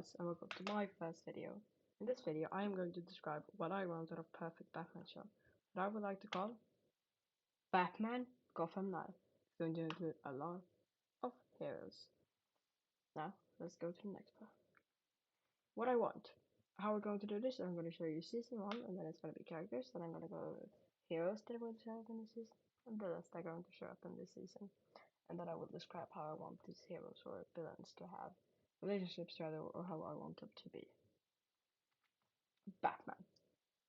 And welcome to my first video. In this video, I am going to describe what I want out of perfect Batman show, that I would like to call Batman Gotham Knight. It's going to include a lot of heroes. Now, let's go to the next part. What I want. How we're going to do this, I'm going to show you season 1, and then it's going to be characters, then I'm going to go over heroes that will show up in this season, and villains that are going to show up in this season. And then I will describe how I want these heroes or villains to have relationships rather, or how I want them to be. Batman.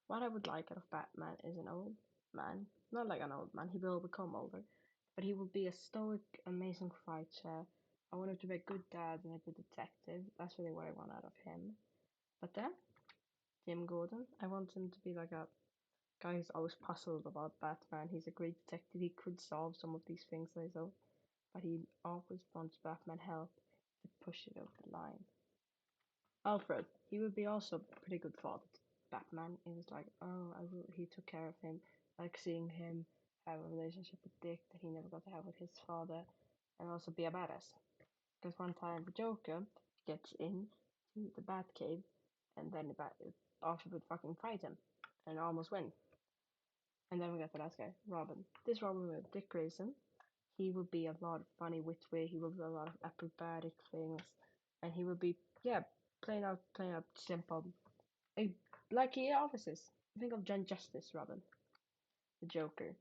What I would like out of Batman is an old man. Not like an old man, he will become older. But he will be a stoic, amazing fighter. I want him to be a good dad and a good detective. That's really what I want out of him. But then, Jim Gordon, I want him to be like a guy who's always puzzled about Batman. He's a great detective, he could solve some of these things that so, but he always wants Batman help to push it over the line. Alfred, he would be also a pretty good father to Batman. It was like, he took care of him, like seeing him have a relationship with Dick that he never got to have with his father, and also be a badass. Because one time the Joker gets in to the Batcave, and then Alfred would fucking fight him, and almost win. And then we got the last guy, Robin. This Robin with Dick Grayson. He would be a lot of funny witty. He would do a lot of acrobatic things, and he would be playing out simple, like he always is. Think of John Justice, Robin, the Joker,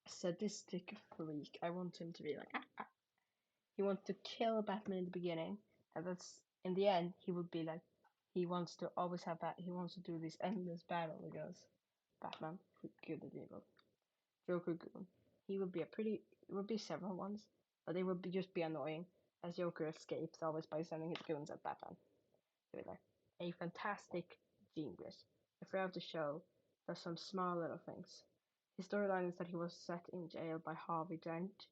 sadistic freak. I want him to be like he wants to kill Batman in the beginning, and that's in the end he would be like he wants to always have that. He wants to do this endless battle against Batman, good and evil. Joker Goon. He would be it would be several ones, but they would just be annoying, as Joker escapes always by sending his goons at Batman. So like a fantastic genius. And throughout the show, does some small little things. His storyline is that he was set in jail by Harvey Dent,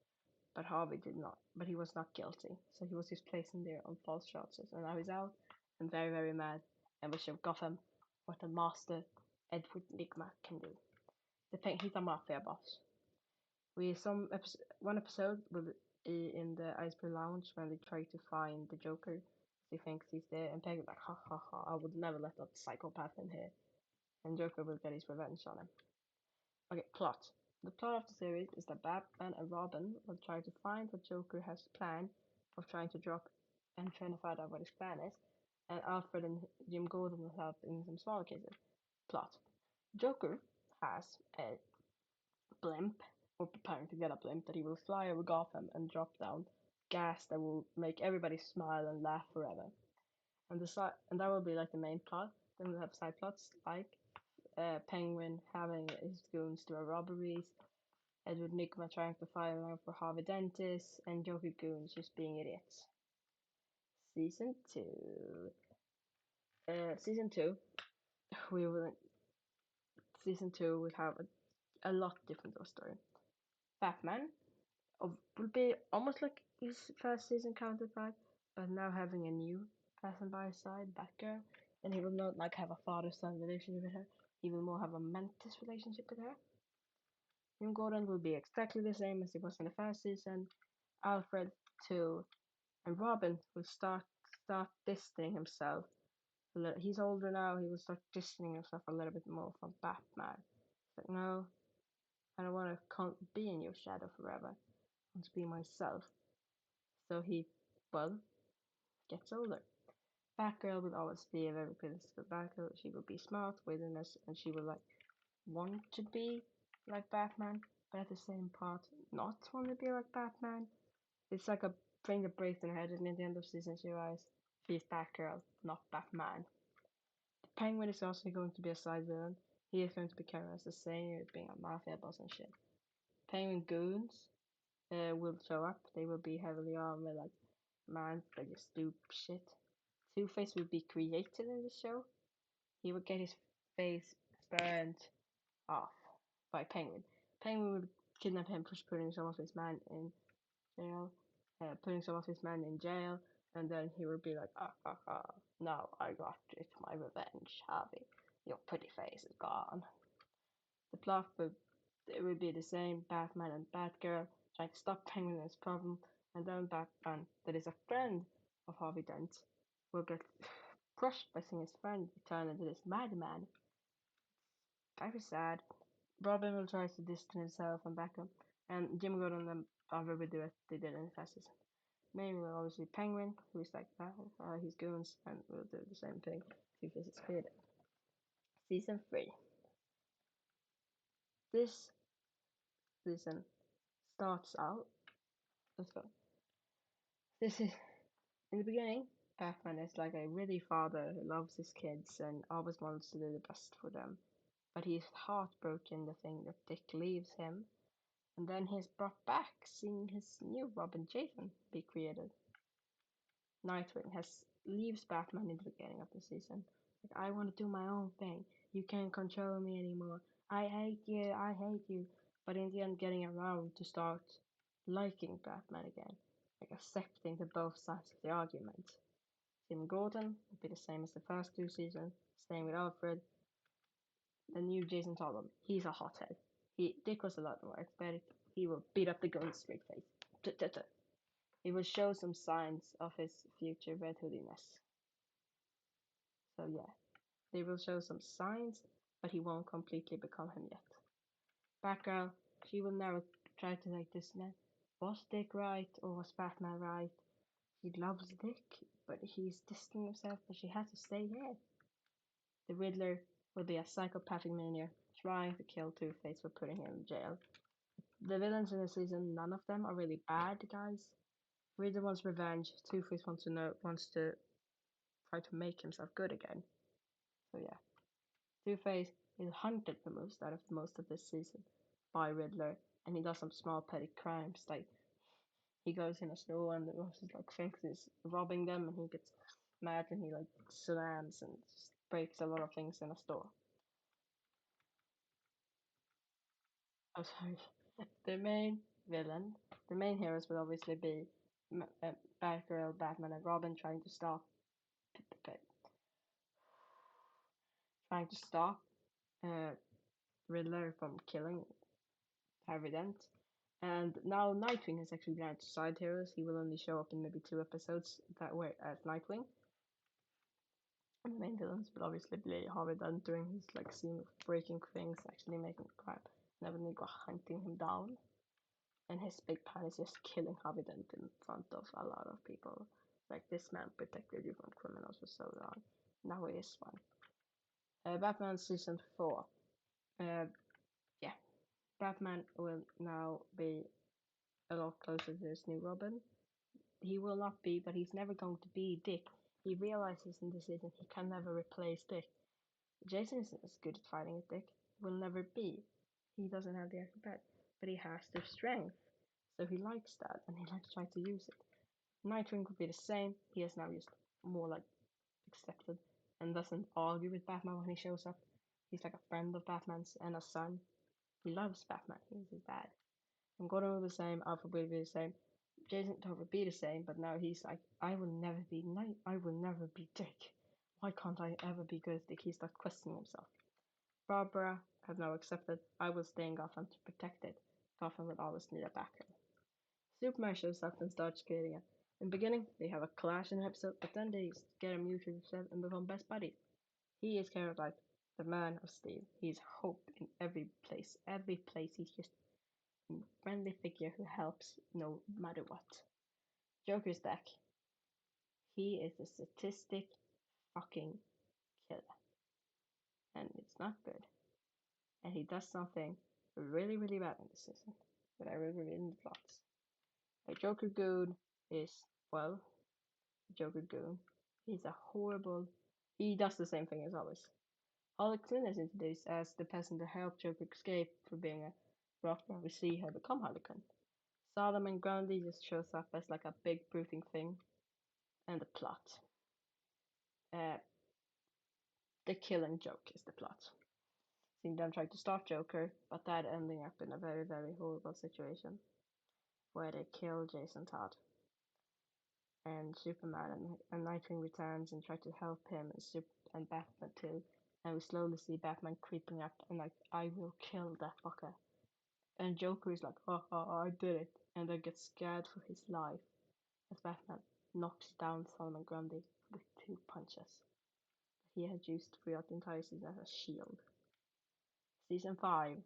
but Harvey did not, but he was not guilty, so he was just placed in there on false charges, and now he's out and very, very mad, and we show Gotham what the master Edward Nigma can do. He's a mafia boss. One episode will be in the Iceberg Lounge when they try to find the Joker. He thinks he's there, and Peggy's like, ha ha ha, I would never let that psychopath in here. And Joker will get his revenge on him. Okay, plot. The plot of the series is that Batman and Robin will try to find what Joker has planned of trying to drop and trying to find out what his plan is. And Alfred and Jim Gordon will help in some smaller cases. Plot. Joker has a blimp, or preparing to get a blimp, that he will fly over Gotham and drop down gas that will make everybody smile and laugh forever. And that will be like the main plot. Then we'll have side plots like Penguin having his goons do a robberies, Edward Nygma trying to find out for Harvey Dentis, and Joker goons just being idiots. Season two. Season two. We will. Season two will have a lot different of a story. Batman will be almost like his first season counterpart, but now having a new person by his side, Batgirl, and he will not like have a father-son relationship with her. He will more have a mentis relationship with her. Jim Gordon will be exactly the same as he was in the first season. Alfred too, and Robin will start distancing himself. He's older now. He will start distancing himself a little bit more from Batman. He's like, no, I don't want to be in your shadow forever. I want to be myself. So he, well, gets older. Batgirl will always be a very critical Batgirl. She will be smart, wilderness, and she will like want to be like Batman, but at the same part not want to be like Batman. It's like a thing that breaks in her head, and at the end of season she realizes she's Batgirl, not Batman. The Penguin is also going to be a side villain. He is going to be carried as the same as being a mafia boss and shit. Penguin goons will show up. They will be heavily armed with like man, they just do shit. Two Face will be created in the show. He would get his face burned off by Penguin. Penguin would kidnap him for putting some of his men in jail, and then he would be like, now I got it, my revenge, Harvey. Your pretty face is gone. The plot would be the same, Batman and Batgirl trying to stop Penguin and his problem, and then Batman, that is a friend of Harvey Dent, will get crushed by seeing his friend turn into this madman. Very sad. Robin will try to distance himself and back up, and Jim Gordon and Barbara will do as they did in the first season. Mainly will obviously Penguin, who is like that, his goons, and will do the same thing. Two-Face is created. Season 3. This season starts out. Let's go. This is in the beginning. Batman is like a really father who loves his kids and always wants to do the best for them. But he's heartbroken the thing that Dick leaves him, and then he's brought back seeing his new Robin Jason be created. Nightwing has leaves Batman in the beginning of the season. Like, I want to do my own thing. You can't control me anymore. I hate you. I hate you. But in the end, getting around to start liking Batman again, like accepting the both sides of the argument. Jim Gordon will be the same as the first two seasons. Staying with Alfred. The new Jason told him he's a hothead. Dick was a lot more aesthetic. He will beat up the gun straight face. He will show some signs of his future red hoodiness. So yeah, they will show some signs, but he won't completely become him yet. Batgirl, she will never try to like this man. Was Dick right or was Batman right? She loves Dick, but he's distancing himself, but she has to stay here. The Riddler will be a psychopathic maniac trying to kill Two-Face for putting him in jail. The villains in the season, none of them are really bad guys. Riddler wants revenge. Two-Face wants to try to make himself good again. So yeah, Two-Face is hunted for most of this season by Riddler, and he does some small petty crimes like he goes in a store and the boss is like thinks he's robbing them, and he gets mad and he like slams and just breaks a lot of things in a store. Oh, sorry. The main villain, the main heroes will obviously be Batgirl, Batman, and Robin trying to stop uh, Riddler from killing Harvey Dent. And now Nightwing has actually gone to side heroes. He will only show up in maybe 2 episodes that were as Nightwing. And the main villains will obviously be Harvey Dent doing his like scene of breaking things, actually making crime, and then go hunting him down. And his big plan is just killing Harvey Dent in front of a lot of people. Like, this man protected you from criminals for so long. Now he is one. Batman season 4. Uh, yeah, Batman will now be a lot closer to his new Robin. He will not be, but he's never going to be Dick. He realizes in this season he can never replace Dick. Jason isn't as good at fighting as Dick. He will never be. He doesn't have the acrobat, but he has the strength. So he likes that, and he likes to try to use it. Nightwing would be the same. He is now just more like accepted and doesn't argue with Batman when he shows up. He's like a friend of Batman's and a son. He loves Batman. He's his dad. And Gordon will be the same. Alfred will be the same. Jason Todd will be the same, but now he's like, I will never be Night. I will never be Dick. Why can't I ever be good as Dick? He starts questioning himself. Barbara has now accepted. I will stay in Gotham to protect it. Gotham will always need a backup. Superman shows up and starts creating it. In the beginning, they have a clash in the episode, but then they get a mutual respect and become best buddies. He is kind of like the man of steel. He's hope in every place. Every place he's just a friendly figure who helps no matter what. Joker's back. He is a statistic fucking killer. And it's not good. And he does something really, really bad in this season. But I will reveal the plots. A Joker Goon is, well, Joker Goon. He's a horrible. He does the same thing as always. Harley Quinn is introduced as the person to help Joker escape from being a rocker. We see her become Harley Quinn. Solomon Grundy just shows up as like a big brooding thing. And the plot. Uh, the killing joke is the plot. Seeing them trying to stop Joker, but that ending up in a very, very horrible situation where they kill Jason Todd. And Superman and Nightwing returns and try to help him, and Batman too. And we slowly see Batman creeping up and like, I will kill that fucker. And Joker is like, I did it. And then gets scared for his life as Batman knocks down Solomon Grundy with 2 punches he had used throughout the entire season as a shield. Season 5,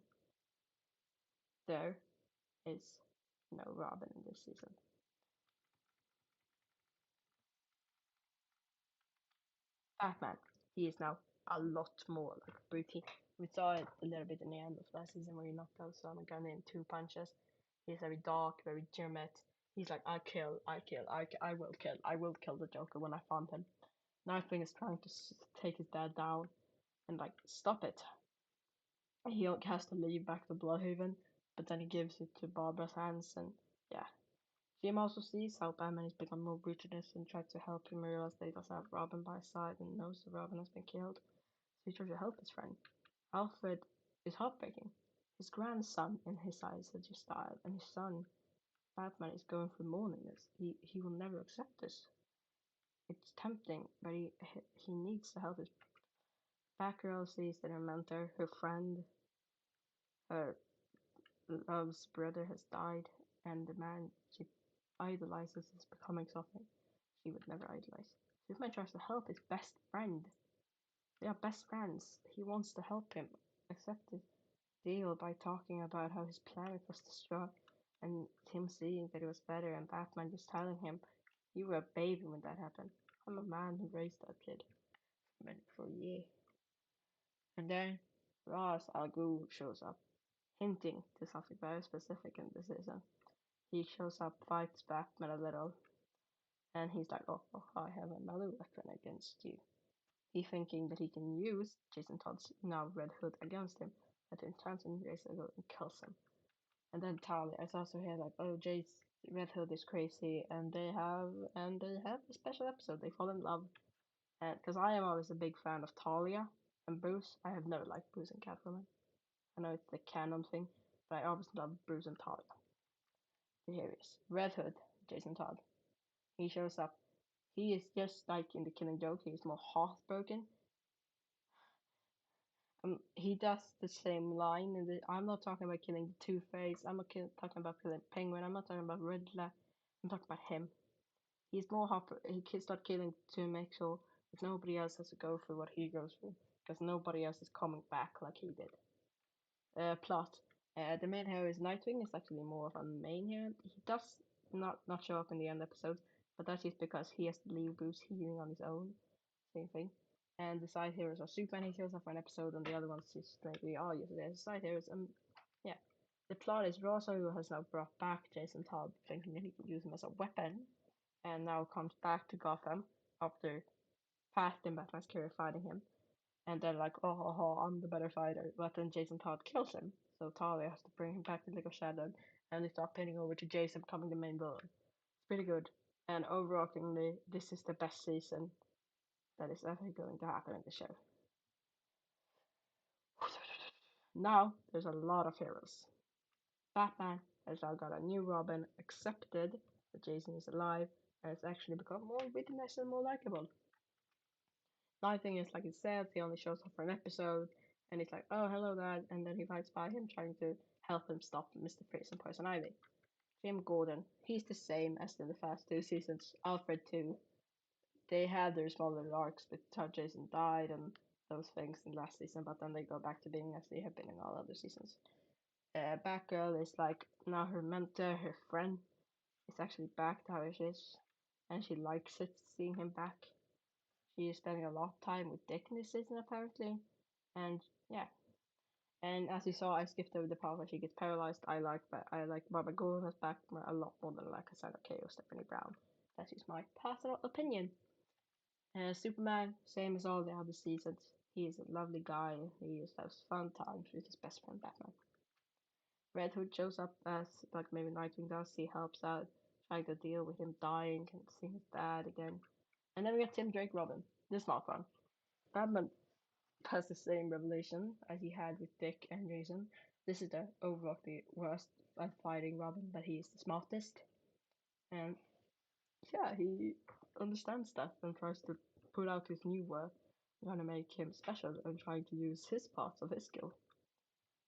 there is no Robin in this season. Batman, he is now a lot more like routine. We saw it a little bit in the end of last season where he knocked out Son Gun in 2 punches. He's very dark, very Dermot. He's like, I will kill the Joker when I find him. Nightwing is trying to take his dad down and like stop it. He has to leave back to Bloodhaven, but then he gives it to Barbara's hands, and yeah. Jim also sees how Batman has become more ruthless and tries to help him realize that he doesn't have Robin by his side and knows that Robin has been killed, so he tries to help his friend. Alfred is heartbreaking. His grandson in his eyes had just died, and his son, Batman, is going through mourning this. He will never accept this. It's tempting, but he needs to help his Batgirl sees that her mentor, her friend, her love's brother has died, and the man she idolizes is becoming something she would never idolize. Superman tries to help his best friend. They are best friends. He wants to help him accept his deal by talking about how his planet was destroyed and him seeing that it was better, and Batman just telling him, "You were a baby when that happened. I'm a man who raised that kid for a year." And then Ra's al Ghul shows up, hinting to something very specific in the season. He shows up, fights Batman a little, and he's like, "Oh, I have another weapon against you." He thinking that he can use Jason Todd's now Red Hood against him, but then turns on Jason Hood and kills him. And then Talia is also here like, "Oh, Jace Red Hood is crazy," and they have a special episode. They fall in love, and because I am always a big fan of Talia and Bruce, I have never liked Bruce and Catwoman. I know it's the canon thing, but I always love Bruce and Talia. Here he is, Red Hood, Jason Todd. He shows up. He is just like in the Killing Joke. He's more heartbroken. He does the same line. I'm not talking about killing the Two Face. I'm not talking about killing Penguin. I'm not talking about Riddler. I'm talking about him. He's more he can start killing to make sure that nobody else has to go through what he goes through, because nobody else is coming back like he did. Plot. The main hero is Nightwing. Is actually more of a main hero. He does not show up in the end episode, but that's just because he has to leave Bruce healing on his own. Same thing. And the side heroes are Superman. He shows up for an episode, and the other ones just maybe yes, there's side heroes. And yeah, the plot is Rosa has now brought back Jason Todd, thinking that he can use him as a weapon, and now comes back to Gotham after past in Batman's career fighting him. And they're like, oh, I'm the better fighter. But then Jason Todd kills him. So Talia has to bring him back to League of Shadow. And they start pinning over to Jason becoming the main villain. It's pretty good. And overarchingly, this is the best season that is ever going to happen in the show. Now, there's a lot of heroes. Batman has now got a new Robin, accepted that Jason is alive, and it's actually become more witness and more likable. Nightwing is like it says, he only shows up for an episode, and he's like, "Oh, hello, Dad," and then he fights by him, trying to help him stop Mr. Freeze and Poison Ivy. Jim Gordon, he's the same as in the first 2 seasons. Alfred too. They had their smaller arcs with how Jason died and those things in last season, but then they go back to being as they have been in all other seasons. Batgirl is like now her mentor, her friend, is actually back to how she is, and she likes it seeing him back. She is spending a lot of time with Dick in this season apparently, and yeah. And as you saw, I skipped over the part where she gets paralyzed. I like Barbara Gordon as back a lot more than I like Cassandra Cain or Stephanie Brown. That's just my personal opinion. Superman, same as all the other seasons. He is a lovely guy. He just has fun times with his best friend Batman. Red Hood shows up as like maybe Nightwing does. He helps out, trying to deal with him dying and seeing his dad again. And then we got Tim Drake Robin. This is not fun. Batman has the same revelation as he had with Dick and Jason. This is the overall the worst at fighting Robin, but he is the smartest. And yeah, he understands that and tries to put out his new work, trying to make him special and trying to use his parts of his skill.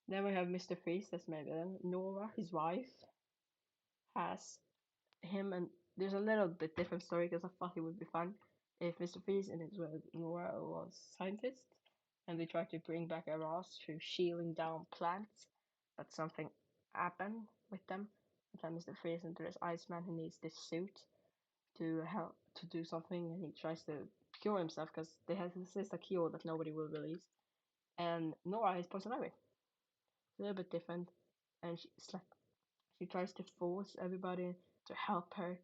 Then we have Mr. Freeze as maybe Nora, his wife, has him, and there's a little bit different story because I thought it would be fun. if Mr. Freeze and his world Nora was scientists, and they tried to bring back Eros through shielding down plants, but something happened with them. And then Mr. Freeze into this Iceman who needs this suit to help to do something, and he tries to cure himself because they have this is a cure that nobody will release. And Nora is poison ivy, a little bit different, and she's like she tries to force everybody to help her,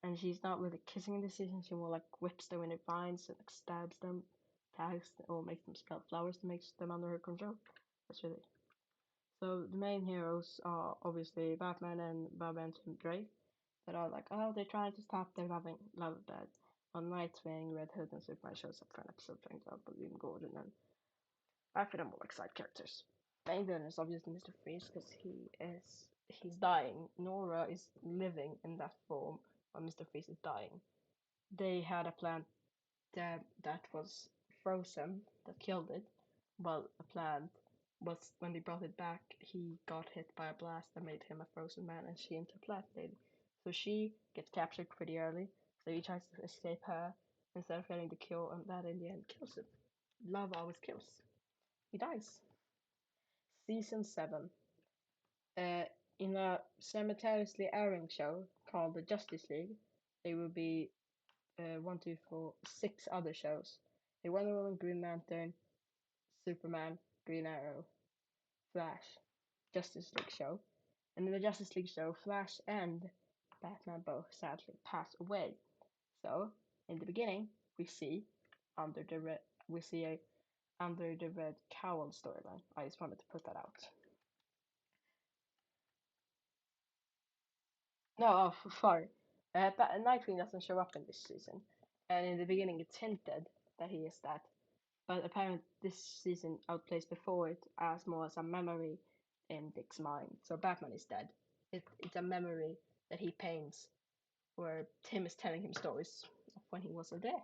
and she's not really kissing the decision. She more like whips them in her vines and like stabs them, tags or makes them smell flowers to make them under her control. That's really so. The main heroes are obviously Batman and Bob and Tim Drake that are like, oh, they're trying to stop their love bed. On Nightwing, Red Hood, and Superman shows up for an episode trying to help William Gordon, and I feel them more like side characters. Main villain is obviously Mr. Freeze because he's dying. Nora is living in that form while Mr. Freeze is dying. They had a plant that was frozen that killed it, while a plant was when they brought it back, he got hit by a blast that made him a frozen man, and she into a plant lady. So she gets captured pretty early. So he tries to escape her instead of getting the kill, and that in the end kills him. Love always kills. He dies. Season 7. Uh, in a simultaneously airing show called the Justice League, there will be one, two, four, six other shows. A Wonder Woman, Green Lantern, Superman, Green Arrow, Flash, Justice League show. And in the Justice League show, Flash and Batman both sadly pass away. So in the beginning, we see a under the red cowl storyline. I just wanted to put that out. No, oh, sorry. But Nightwing doesn't show up in this season, and in the beginning it's hinted that he is that. But apparently this season outplays before it as more as a memory in Dick's mind. So Batman is dead. It's a memory that he paints where Tim is telling him stories of when he wasn't there.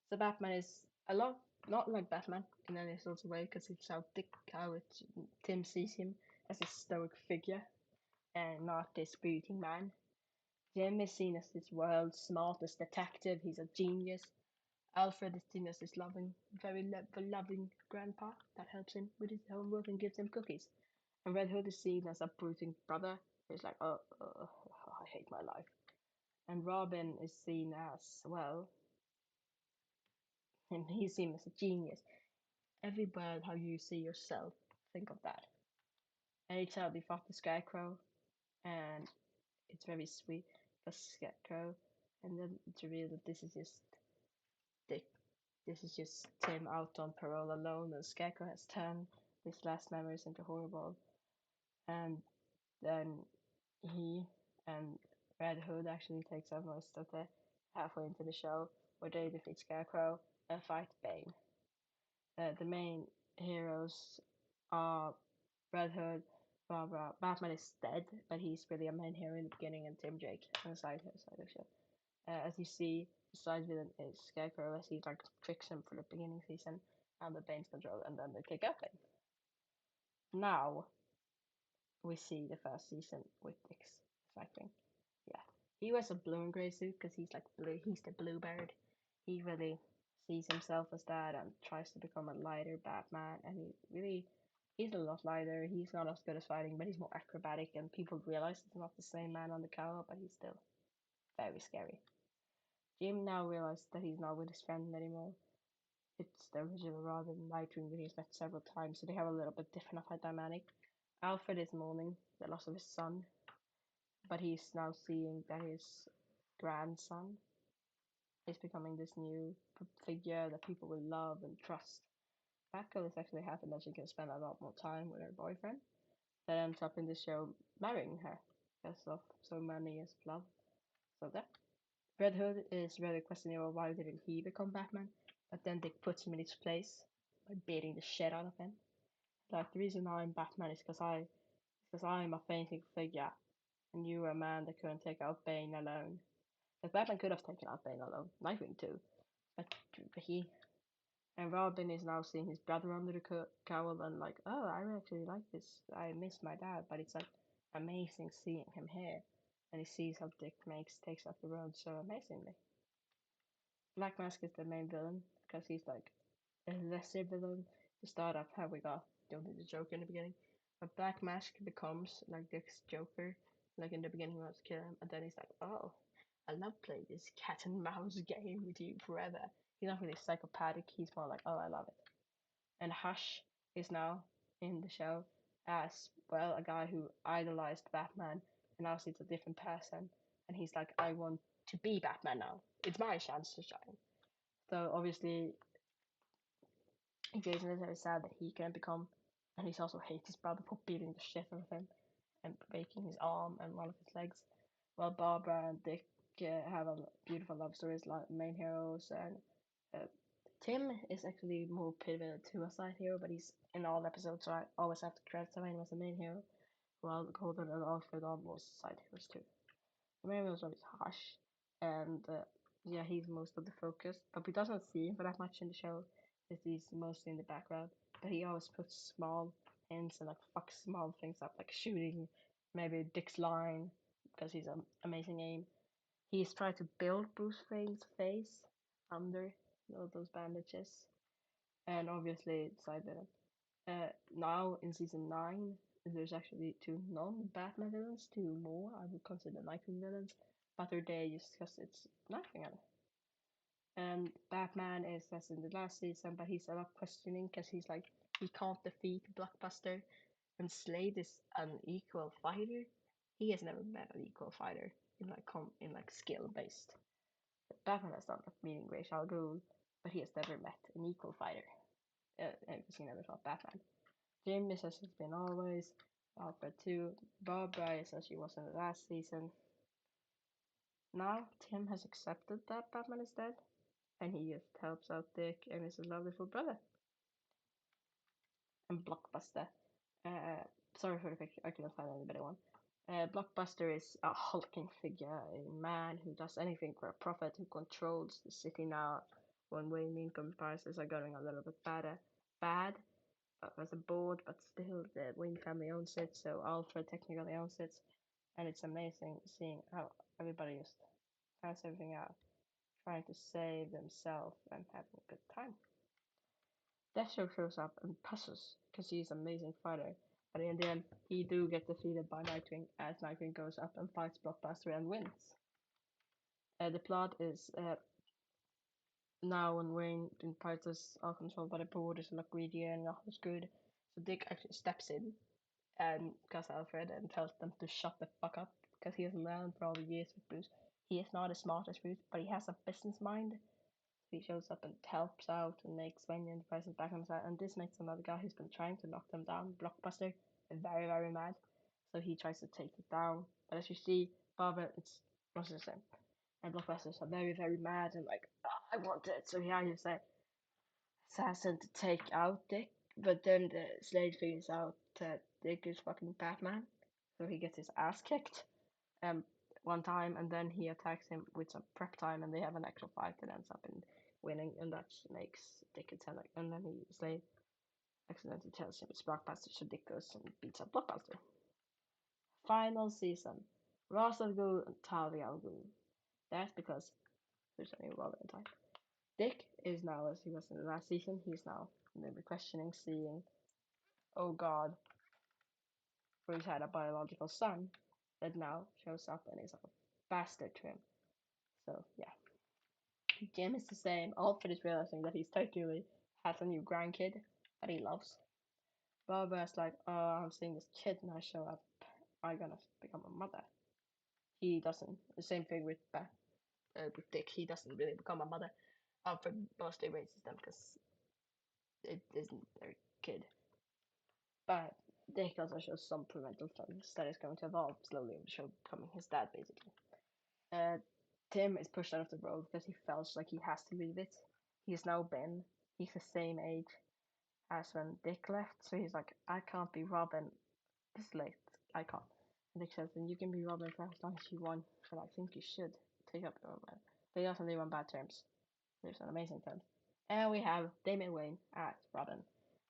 So Batman is a lot not like Batman in any sort of way because it's how Tim sees him as a stoic figure and not this brooding man. Jim is seen as this world's smartest detective. He's a genius. Alfred is seen as this loving grandpa that helps him with his homework and gives him cookies. And Red Hood is seen as a brooding brother who's like, I hate my life. And Robin is seen as, well, and he's seen as a genius. Every word how you see yourself, think of that. And each time we fought the Scarecrow, and it's very sweet for Scarecrow, and then to reveal that Dick this is just Tim out on parole alone, and Scarecrow has turned his last memories into horrible. And then he and Red Hood actually takes up most of the halfway into the show, where they defeat Scarecrow and fight Bane. The main heroes are Red Hood, Barbara. Batman is dead, but he's really a main hero in the beginning, and Tim Drake on the side of the show. As you see, the side villain is Scarecrow, as he like tricks him for the beginning season and the Bane's control, and then they kick out Bane. Now we see the first season with Dick's cycling. Yeah, he wears a blue and grey suit because he's like blue. He's the Bluebird. He really sees himself as that and tries to become a lighter Batman. And he's a lot lighter. He's not as good as fighting, but he's more acrobatic. And people realize it's not the same man on the cover, but he's still very scary. Jim now realizes that he's not with his friend anymore. It's the original Robin Nightwing that he's met several times, so they have a little bit different of a dynamic. Alfred is mourning the loss of his son, but he's now seeing that his grandson is becoming this new figure that people will love and trust. Batgirl is actually happy that she can spend a lot more time with her boyfriend that ends up in the show marrying her because of so many years of love. So that Red Hood is really questioning why didn't he become Batman, but then they put him in his place by beating the shit out of him. Like the reason I'm Batman is because I'm a fainting figure, and you were a man that couldn't take out Bane alone. Because Batman could have taken out Bane alone, Nightwing too, but he and Robin is now seeing his brother under the cowl and like, oh, I actually like this. I miss my dad, but it's like amazing seeing him here, and he sees how Dick makes takes up the road so amazingly. Black Mask is the main villain because he's like a lesser villain to start off how we got don't need the Joker in the beginning. But Black Mask becomes like Dick's Joker. Like in the beginning he wants to kill him, and then he's like, oh, I love playing this cat and mouse game with you forever. He's not really psychopathic, he's more like, oh, I love it. And Hush is now in the show as well a guy who idolized Batman and now sees a different person, and he's like, I want to be Batman now. It's my chance to shine. So obviously Jason is very sad that he can't become, and he also hates his brother for beating the shit out of him and breaking his arm and one of his legs. While Barbara and Dick have a beautiful love stories like main heroes, and uh, Tim is actually more pivotal to a side hero, but he's in all episodes, so I always have to credit him as a main hero. While Gordon and Alfred are most side heroes too. The main hero is always Hush, and yeah, he's most of the focus, but we doesn't see him for that much in the show. He's mostly in the background, but he always puts small hints and like fucks small things up, like shooting maybe Dick's line because he's an amazing aim. He's trying to build Bruce Wayne's face under those bandages, and obviously side villain. Now in season 9, there's actually two non-Batman villains, two more I would consider Nightwing villains, but they're there just because it's Nightwing. And Batman is as in the last season, but he's a lot questioning because he's like he can't defeat Blockbuster, and Slade is an equal fighter. He has never met an equal fighter in like skill based. Batman has done like meeting Ra's al Ghul, but he has never met an equal fighter because he never fought Batman. Jim is as he's been always. Alfred too. Barbara is as she was in the last season. Now Tim has accepted that Batman is dead, and he just helps out Dick and his lovely little brother. And Blockbuster. Uh, sorry for the picture, I couldn't find any better one. Blockbuster is a hulking figure, a man who does anything for a profit, who controls the city now when Wayne income prices are going a little bit bad as a board, but still the Wayne family owns it, so Alfred technically owns it, and it's amazing seeing how everybody just has everything out, trying to save themselves and having a good time. Deathstroke shows up and passes because he's an amazing fighter, but in the end, he do get defeated by Nightwing as Nightwing goes up and fights Blockbuster and wins. The plot is now when Wayne and prices are controlled by the board, is not greedy and not as good, so Dick actually steps in and calls Alfred and tells them to shut the fuck up because he has learned for all the years with Bruce. He is not as smart as Bruce, but he has a business mind. So he shows up and helps out and makes Wayne and the prices back on his side, and this makes another guy who's been trying to knock them down, Blockbuster, very, very mad. So he tries to take it down. But as you see, Barbara, it's much the same. And Blockbusters are very, very mad and like, oh, I want it. So he hires a assassin to take out Dick. But then the Slade figures out that Dick is fucking Batman. So he gets his ass kicked um, one time, and then he attacks him with some prep time, and they have an actual fight that ends up in winning, and that makes Dick attack. And then he Slade accidentally tells him it's Blockbuster, so Dick goes and beats up Blockbuster. Final season. Ra's al Ghul and Talia al Ghul. That's because there's only Robin in time. Dick is now, as he was in the last season, he's now maybe questioning, seeing, oh god, Bruce had a biological son that now shows up and is a bastard to him. So, yeah. Jim is the same. Alfred is realizing that he's totally has a new grandkid that he loves. Barbara's like, oh, I'm seeing this kid and I show up. I'm gonna become a mother. He doesn't. The same thing with Dick. He doesn't really become a mother. Alfred mostly raises them because it isn't their kid. But Dick also shows some parental things that is going to evolve slowly over the show, becoming his dad basically. Uh, Tim is pushed out of the role because he feels like he has to leave it. He's now Ben. He's the same age as when Dick left, so he's like, I can't be Robin this late. I can't. And Dick says, then you can be Robin for as long as you want, but I think you should take up your own man. But he doesn't leave on bad terms. There's an amazing terms. And we have Damian Wayne as Robin,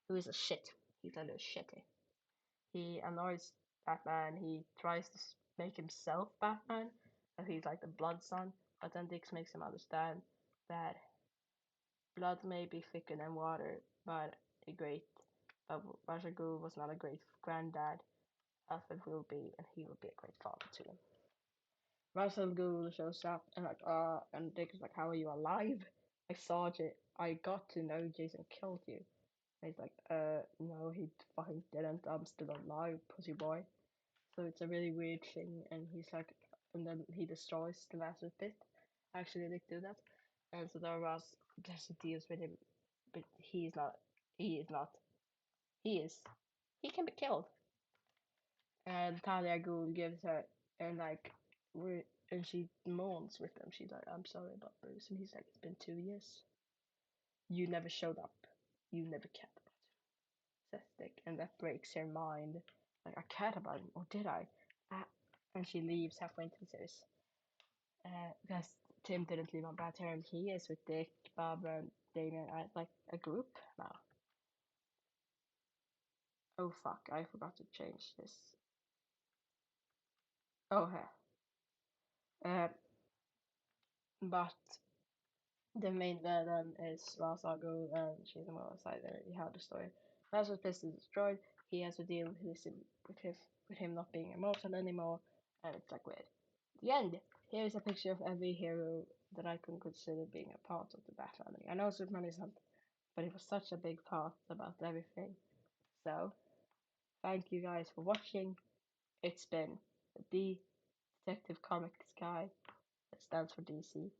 who is a shit. He's a little shitty. He annoys Batman. He tries to make himself Batman, and he's like the blood son. But then Dix makes him understand that blood may be thicker than water, but Ra's al Ghul was not a great granddad. Alfred will be, and he will be a great father to him. Ra's al Ghul shows up and and Dick is like, "How are you alive? I saw it. I got to know Jason killed you." And he's like, no, he fucking didn't. I'm still alive, pussy boy." So it's a really weird thing, and he's like, and then he destroys the Lazarus Pit. Actually, they do that, and so then Ross just deals with him, but he's not. He is not. He is. He can be killed. And Talia Ghul gives her and like, and she mourns with them. She's like, "I'm sorry about Bruce," and he's like, "It's been 2 years. You never showed up. You never cared about him," says Dick, and that breaks her mind. Like, I cared about him, or did I? Ah. And she leaves halfway into the series. Because Tim didn't leave on bad terms. He is with Dick, Barbara, and Damien as like a group now. Oh fuck, I forgot to change this. Oh, hey. But the main villain is Ra's al Ghul, and she's the more outsider. You have the story. Lazarus Pit is destroyed. He has to deal with him not being immortal anymore, and it's like weird. The end. Here is a picture of every hero that I can consider being a part of the Bat family. I know Superman isn't, but it was such a big part about everything. So, thank you guys for watching. It's been the Detective Comics guy that stands for DC.